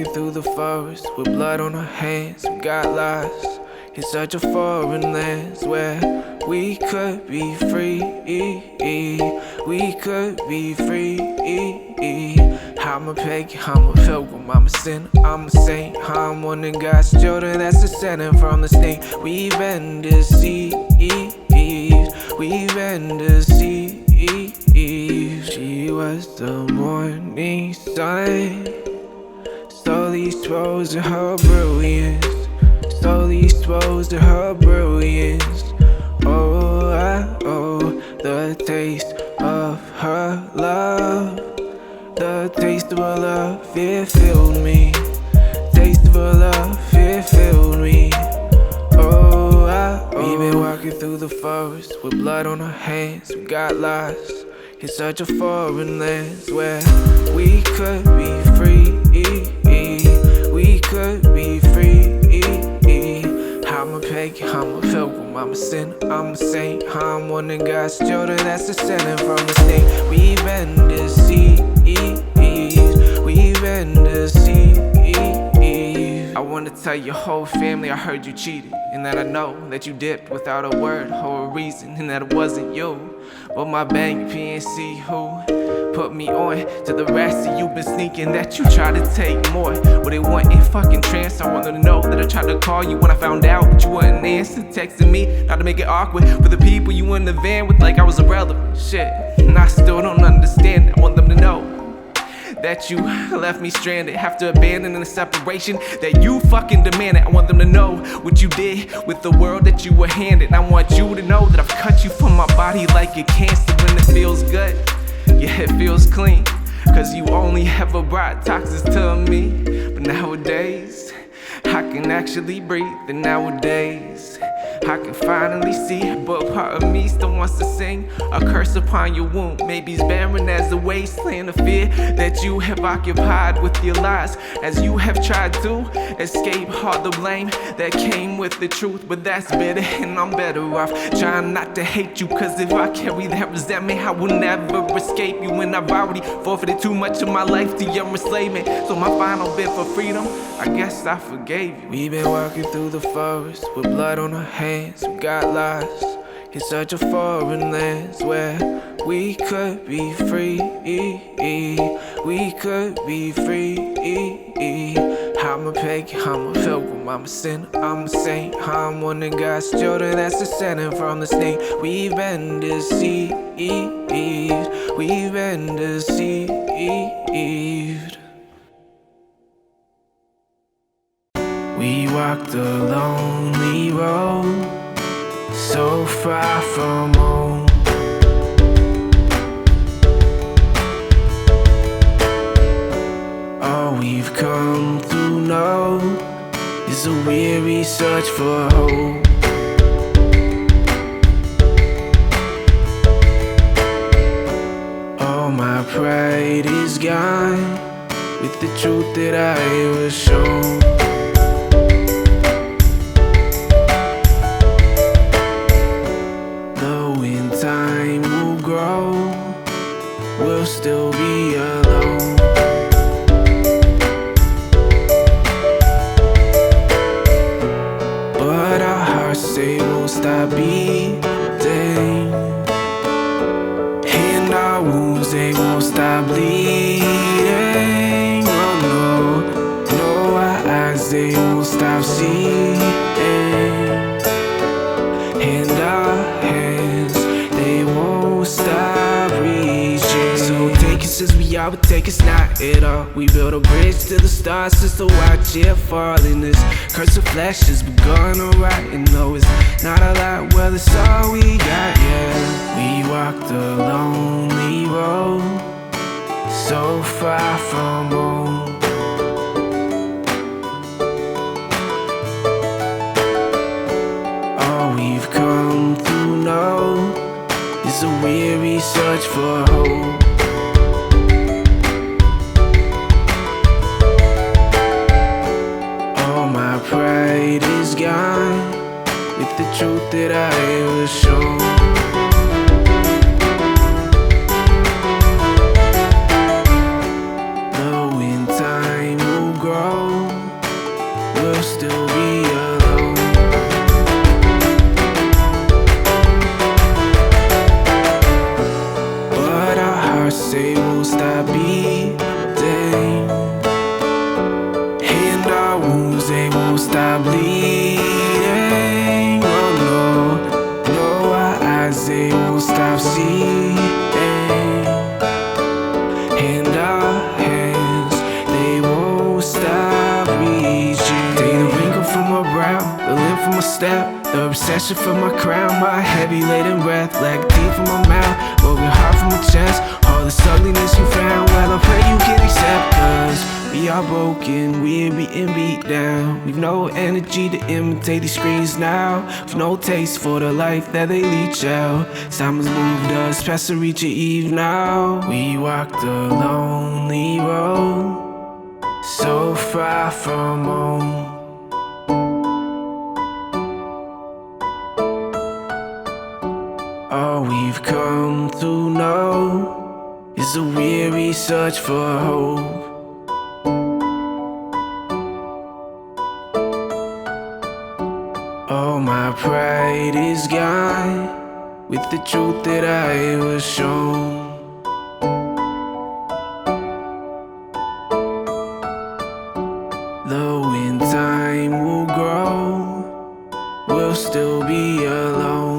walking through the forest with blood on our hands. We got lost in such a foreign land where we could be free. We could be free. I'm a pagan, I'm a pilgrim, I'm a sinner, I'm a saint. I'm one of God's children that's descended from the snake. We've been deceived, we've been deceived. She was the morning sun, slowly exposed to her brilliance, slowly exposed to her brilliance. Oh, I owe the taste of her love, the taste of her love, it filled me. Taste of her love, it filled me. Oh, we've been walking through the forest with blood on our hands. We got lost in such a foreign land where we could be free. We could be free. I'm a pagan, I'm a pilgrim, I'm a sinner, I'm a saint. I'm one of God's children that's descended from the snake. We've been deceived, we've been deceived. I wanna tell your whole family I heard you cheated, and that I know that you dipped without a word or a reason, and that it wasn't you, but my bank PNC who put me on to the rest of you been sneaking, that you try to take more. But it wasn't fucking trance. I wanted to know that I tried to call you when I found out that you wouldn't answer, texting me, not to make it awkward for the people you in the van with like I was irrelevant. Shit, and I still don't understand. I want them to know that you left me stranded after abandoning the separation that you fucking demanded. I want them to know what you did with the world that you were handed. I want you to know that I've cut you from my body like a cancer. When it feels good, yeah, it feels clean, cause you only ever brought toxins to me. But nowadays, I can actually breathe, and nowadays I can finally see, but part of me still wants to sing a curse upon your womb. Maybe it's barren as the wasteland of fear that you have occupied with your lies, as you have tried to escape all the blame that came with the truth. But that's better, and I'm better off trying not to hate you, cause if I carry that resentment, I will never escape you. And I've already forfeited too much of my life to your enslavement, so my final bid for freedom, I guess I forgave you. We've been walking through the forest with blood on our hands. We got lost in such a foreign land where we could be free. We could be free. I'm a pagan, I'm a pilgrim, I'm a sinner, I'm a saint. I'm one of God's children that's descended from the snake. We've been deceived, we've been deceived. We walked a lonely road, so far from home. All we've come to know is a weary search for hope. All my pride is gone with the truth that I was shown. Time will grow, we'll still be alone. But our hearts, they won't stop beating, and our wounds, they won't stop bleeding. Oh no, no, our eyes, they won't stop seeing, and our hands, they won't stop reaching. So take us as we are, but take us not at all. We built a bridge to the stars just to watch it fall. In this curse of flesh has begun alright, and no, it's not a lot, well, it's all we got, yeah. We walked a lonely road, so far from home. All we've come to know is a weary search for hope. All my pride is gone with the truth that I was shown. Though in time will grow, we'll still be alone. But our hearts say we'll stop beating, and our wounds, they won't stop bleeding. Oh no, no, our eyes, they won't stop seeing, and our hands, they won't stop reaching. Take the wrinkle from my brow, the limp from my step, the obsession for my crown, my heavy laden breath, like teeth from my mouth, broken heart from my chest. All this ugliness you found, well I pray you can accept, cause we are broken, we're being beat down. We've no energy to imitate these screens now. We've no taste for the life that they leech out. Time has moved us past the reach of eve now. We walked a lonely road, so far from home. All we've come to know is a weary search for hope. All my pride is gone with the truth that I was shown. Though in time will grow, we'll still be alone.